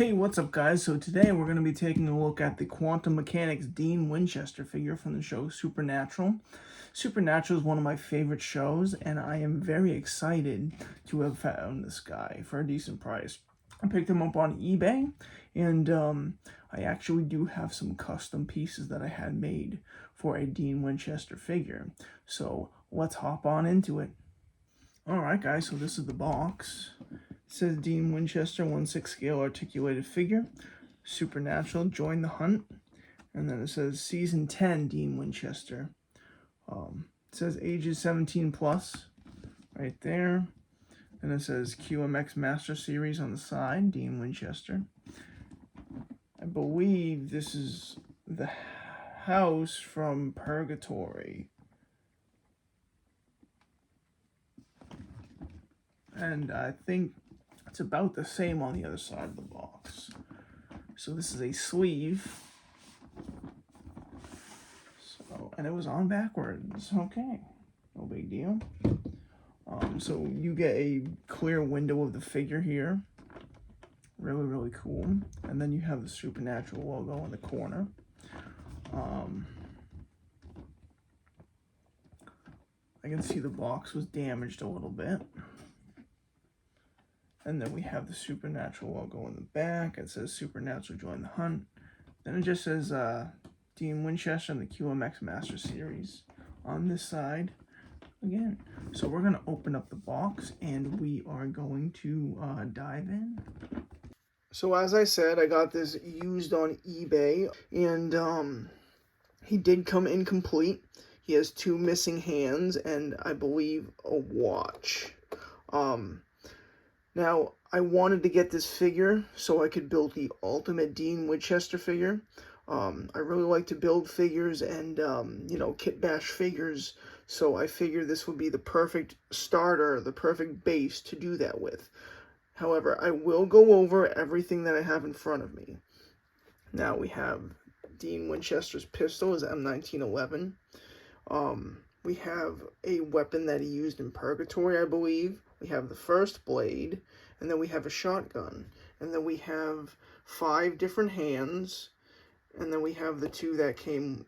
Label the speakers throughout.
Speaker 1: Hey, what's up guys? So today we're going to be taking a look at the quantum mechanics Dean Winchester figure from the show Supernatural. Supernatural is one of my favorite shows, and I am very excited to have found this guy for a decent price. I picked him up on eBay, and I actually do have some custom pieces that I had made for a Dean Winchester figure. So let's hop on into it. Alright guys, so this is the box. It says Dean Winchester 1/6 scale articulated figure. Supernatural, join the hunt. And then it says Season 10 Dean Winchester. It says ages 17 plus right there. And it says QMX Master Series on the side, Dean Winchester. I believe this is the house from Purgatory. And I think it's about the same on the other side of the box. So this is a sleeve. And it was on backwards. Okay, no big deal. So you get a clear window of the figure here. Really, really cool. And then you have the Supernatural logo in the corner. I can see the box was damaged a little bit. And then we have the Supernatural logo in the back. It says Supernatural, join the hunt. Then it just says Dean Winchester and the QMX Master Series on this side again. So we're going to open up the box and we are going to dive in. So as I said, I got this used on eBay, and he did come incomplete. He has 2 missing hands and I believe a watch. Now, I wanted to get this figure so I could build the ultimate Dean Winchester figure. I really like to build figures and, kit bash figures, so I figured this would be the perfect starter, the perfect base to do that with. However, I will go over everything that I have in front of me. Now, we have Dean Winchester's pistol, his M1911. We have a weapon that he used in Purgatory, I believe. We have the first blade, and then we have a shotgun. And then we have 5 different hands, and then we have the 2 that came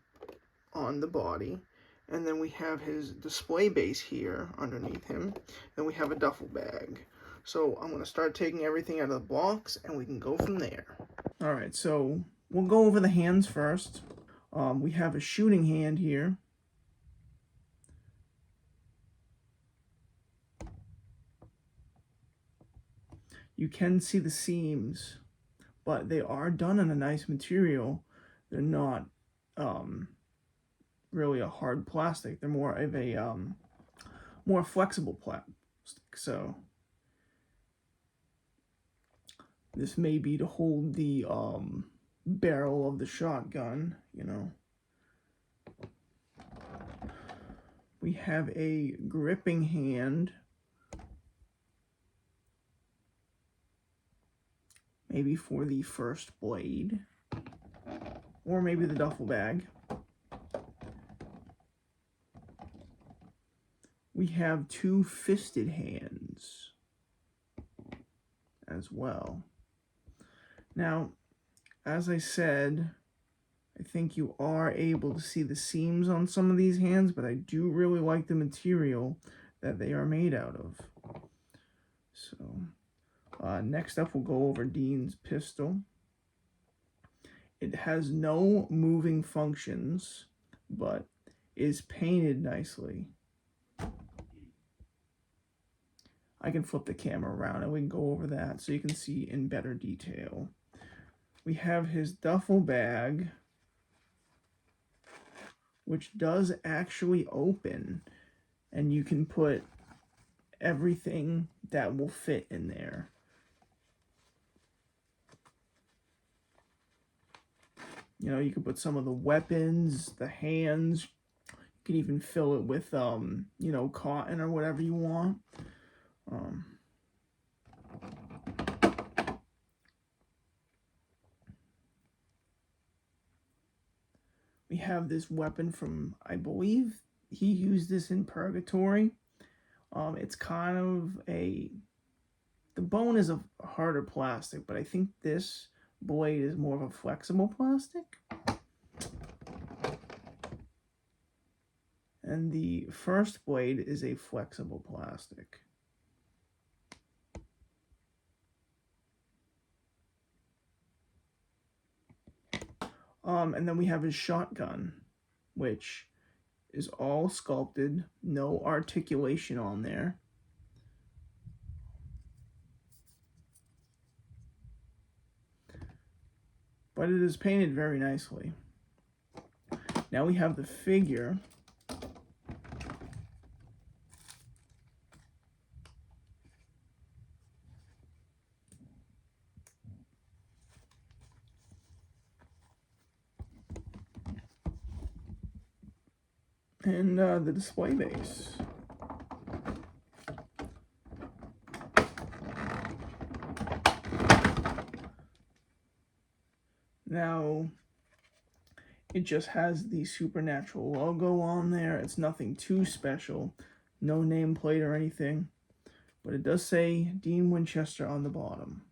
Speaker 1: on the body. And then we have his display base here underneath him. Then we have a duffel bag. So I'm going to start taking everything out of the box, and we can go from there. Alright, so we'll go over the hands first. We have a shooting hand here. You can see the seams, but they are done in a nice material. They're not really a hard plastic. They're more of a more flexible plastic. So this may be to hold the barrel of the shotgun, We have a gripping hand. Maybe for the first blade, or maybe the duffel bag. We have 2 fisted hands as well. Now, as I said, I think you are able to see the seams on some of these hands, but I do really like the material that they are made out of. So next up, we'll go over Dean's pistol. It has no moving functions, but is painted nicely. I can flip the camera around and we can go over that so you can see in better detail. We have his duffel bag, which does actually open, and you can put everything that will fit in there. You can put some of the weapons, the hands. You can even fill it with, cotton or whatever you want. We have this weapon from, I believe he used this in Purgatory. It's kind of a the bone is a harder plastic, but I think this blade is more of a flexible plastic. And the first blade is a flexible plastic. And then we have his shotgun, which is all sculpted, no articulation on there. But it is painted very nicely. Now we have the figure. And the display base. Now, it just has the Supernatural logo on there. It's nothing too special. No nameplate or anything. But it does say Dean Winchester on the bottom.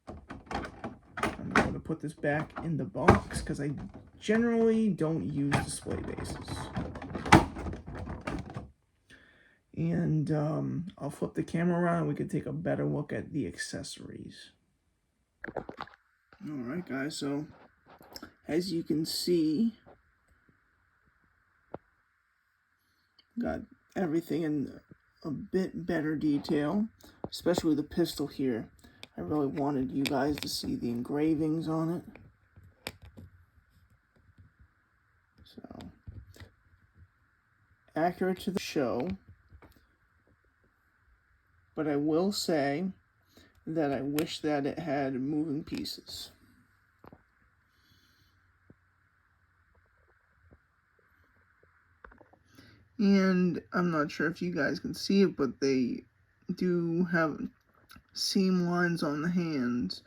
Speaker 1: I'm going to put this back in the box because I generally don't use display bases. And I'll flip the camera around and we can take a better look at the accessories. Alright guys, so as you can see, got everything in a bit better detail, especially the pistol here. I really wanted you guys to see the engravings on it. So, accurate to the show, but I will say that I wish that it had moving pieces. And I'm not sure if you guys can see it, but they do have seam lines on the hands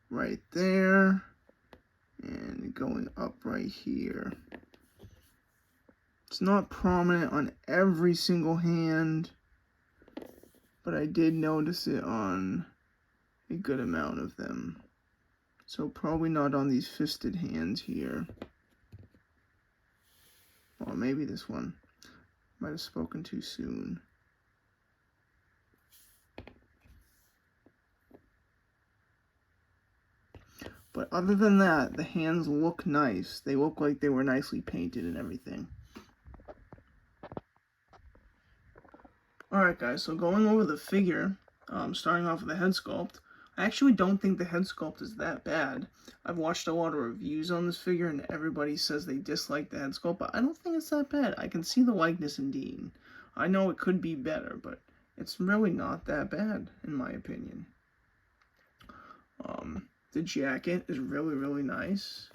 Speaker 1: right there and going up right here. It's not prominent on every single hand, but I did notice it on a good amount of them. So probably not on these fisted hands here. Or maybe this one. Might have spoken too soon. But other than that, the hands look nice. They look like they were nicely painted and everything. Alright guys, so going over the figure, starting off with the head sculpt, I actually don't think the head sculpt is that bad. I've watched a lot of reviews on this figure and everybody says they dislike the head sculpt, but I don't think it's that bad. I can see the likeness in Dean. I know it could be better, but it's really not that bad, in my opinion. The jacket is really, really nice.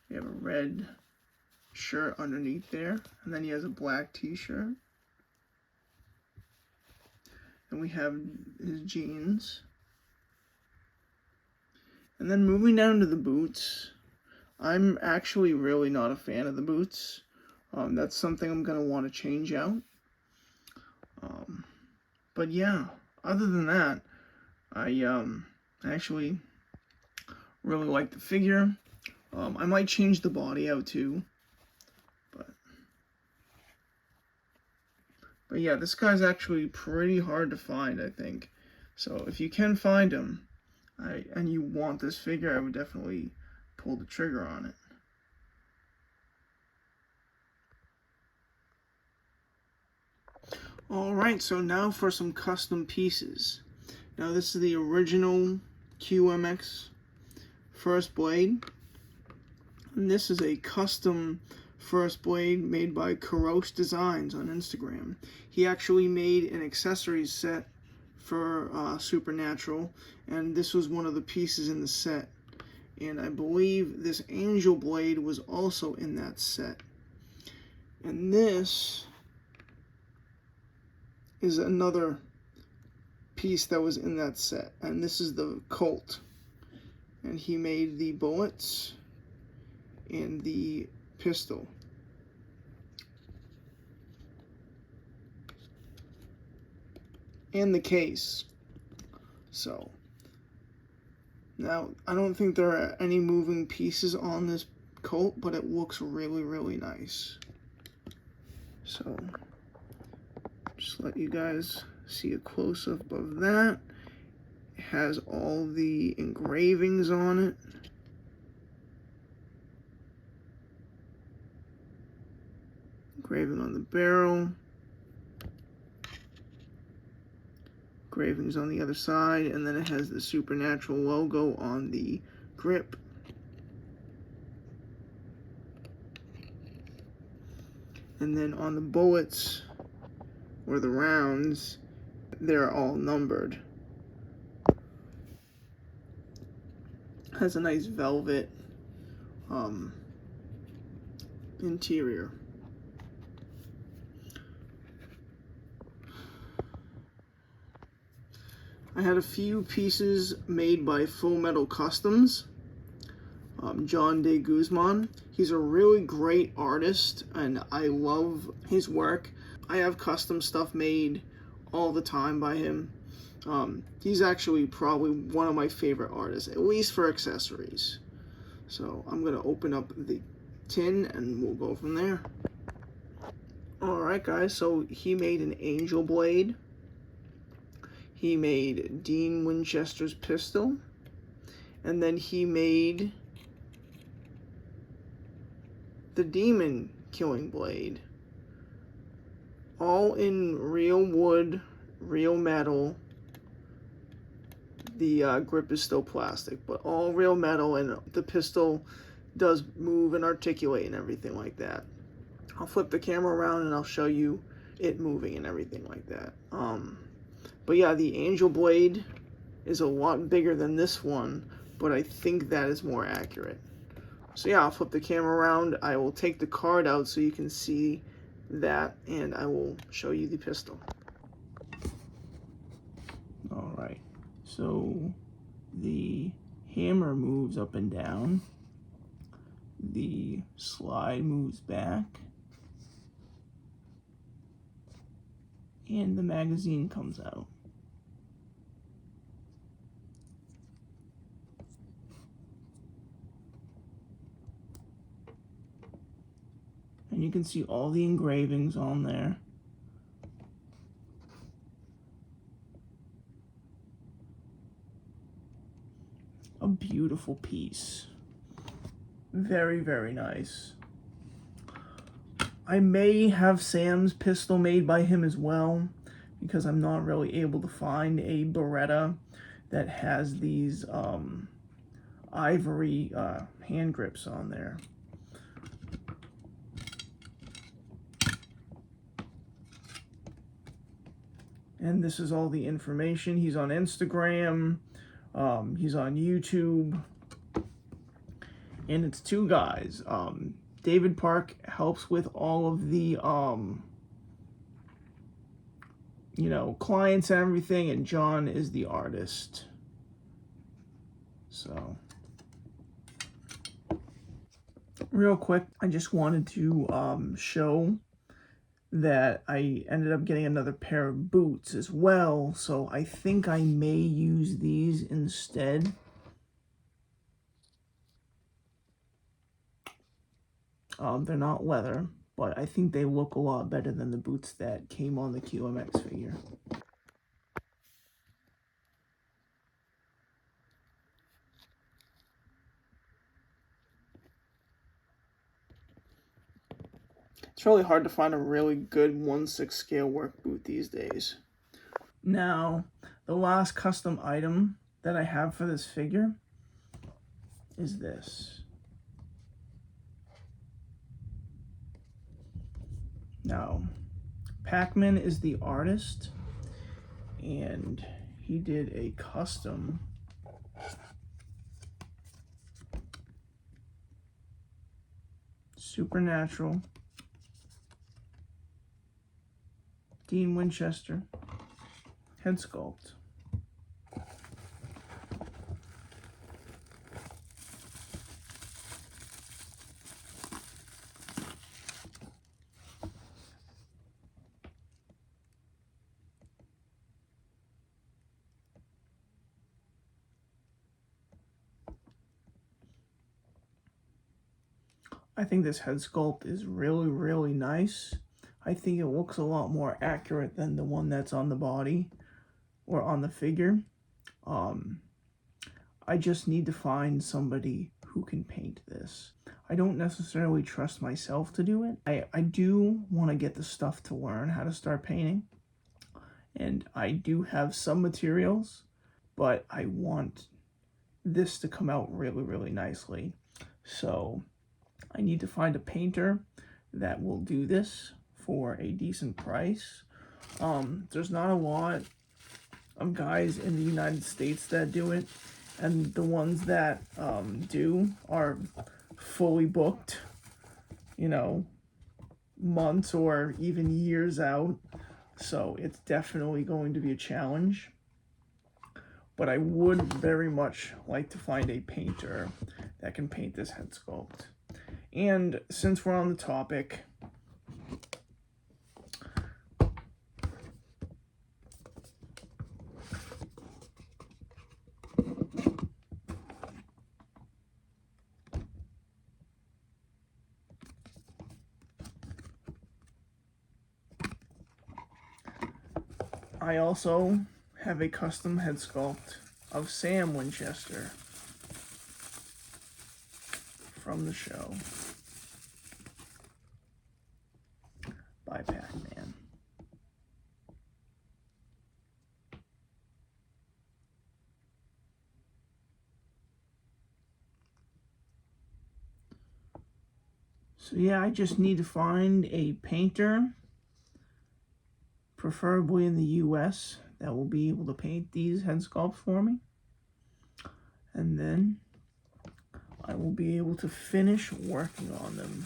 Speaker 1: You have a red shirt underneath there, and then he has a black t-shirt. And we have his jeans. And then moving down to the boots, I'm actually really not a fan of the boots. That's something I'm going to want to change out. But yeah, other than that, I actually really like the figure. I might change the body out too. But yeah, this guy's actually pretty hard to find, I think. So if you can find him, and you want this figure, I would definitely pull the trigger on it. Alright, so now for some custom pieces. Now this is the original QMX first blade. And this is a custom first blade made by Karosh Designs on Instagram. He actually made an accessories set for Supernatural, and this was one of the pieces in the set. And I believe this angel blade was also in that set. And this is another piece that was in that set, and this is the Colt. And he made the bullets and the pistol. and the case. So now I don't think there are any moving pieces on this coat, but it looks really, really nice. So just let you guys see a close-up of that. It has all the engravings on it. Engraving on the barrel. Engravings on the other side, and then it has the Supernatural logo on the grip. And then on the bullets, or the rounds, they're all numbered. Has a nice velvet interior. I had a few pieces made by Full Metal Customs, John De Guzman. He's a really great artist, and I love his work. I have custom stuff made all the time by him. He's actually probably one of my favorite artists, at least for accessories. So I'm gonna open up the tin and we'll go from there. Alright guys, so he made an angel blade. He made Dean Winchester's pistol. And then he made the demon killing blade. All in real wood, real metal. The grip is still plastic, but all real metal, and the pistol does move and articulate and everything like that. I'll flip the camera around and I'll show you it moving and everything like that. But yeah, the angel blade is a lot bigger than this one, but I think that is more accurate. So yeah, I'll flip the camera around. I will take the card out so you can see that, and I will show you the pistol. All right, so the hammer moves up and down. The slide moves back. And the magazine comes out. And you can see all the engravings on there. A beautiful piece. Very, very nice. I may have Sam's pistol made by him as well, because I'm not really able to find a Beretta that has these ivory hand grips on there. And this is all the information. He's on Instagram, he's on YouTube, and it's two guys. David Park helps with all of the, you know, clients and everything, and John is the artist. So, real quick, I just wanted to show that I ended up getting another pair of boots as well, so I think I may use these instead. They're not leather, but I think they look a lot better than the boots that came on the QMX figure. It's really hard to find a really good 1/6 scale work boot these days. Now, the last custom item that I have for this figure is this. Now, Pac-Man is the artist, and he did a custom Supernatural Dean Winchester head sculpt. I think this head sculpt is really, really nice. I think it looks a lot more accurate than the one that's on the body or on the figure. I just need to find somebody who can paint this. I don't necessarily trust myself to do it. I do want to get the stuff to learn how to start painting. And I do have some materials, but I want this to come out really, really nicely. So I need to find a painter that will do this for a decent price. There's not a lot of guys in the United States that do it, and the ones that do are fully booked, you know, months or even years out. So it's definitely going to be a challenge. But I would very much like to find a painter that can paint this head sculpt. And since we're on the topic, I also have a custom head sculpt of Sam Winchester from the show by Pac-Man. So yeah, I just need to find a painter, preferably in the US, that will be able to paint these head sculpts for me. And then I will be able to finish working on them.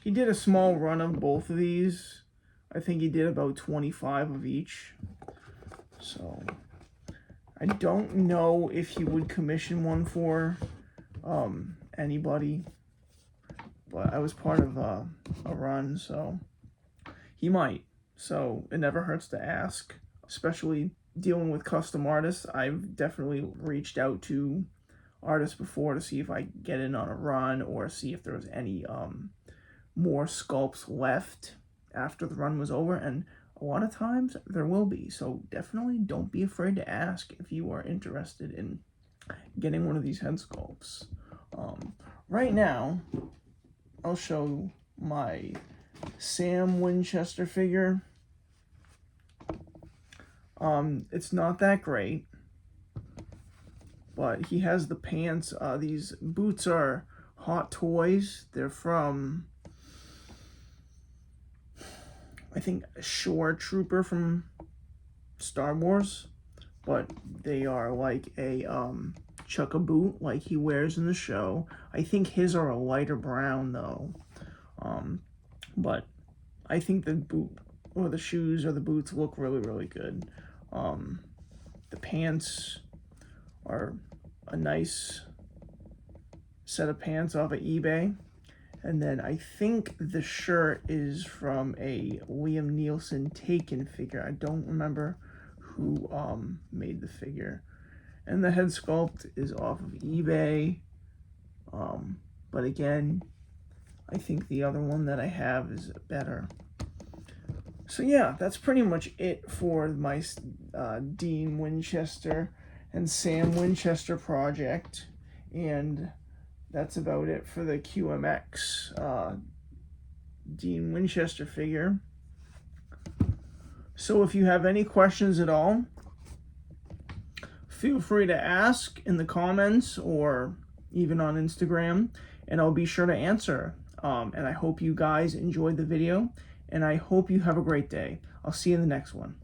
Speaker 1: He did a small run of both of these. I think he did about 25 of each. So I don't know if he would commission one for anybody, but I was part of a run, so he might. So it never hurts to ask, especially dealing with custom artists. I've definitely reached out to artists before to see if I get in on a run or see if there was any more sculpts left after the run was over, and a lot of times there will be. So definitely don't be afraid to ask if you are interested in getting one of these head sculpts. Right now, I'll show my Sam Winchester figure. It's not that great, but he has the pants. These boots are Hot Toys. They're from, I think, a Shore Trooper from Star Wars, but they are like a chukka boot like he wears in the show. I think his are a lighter brown though, but I think the boot or the shoes or the boots look really, really good. The pants are a nice set of pants off of eBay. And then I think the shirt is from a Liam Neeson Taken figure. I don't remember who made the figure. And the head sculpt is off of eBay. But again, I think the other one that I have is better. So yeah, that's pretty much it for my Dean Winchester and Sam Winchester project. And that's about it for the QMX Dean Winchester figure. So if you have any questions at all, feel free to ask in the comments or even on Instagram, and I'll be sure to answer. And I hope you guys enjoyed the video, and I hope you have a great day. I'll see you in the next one.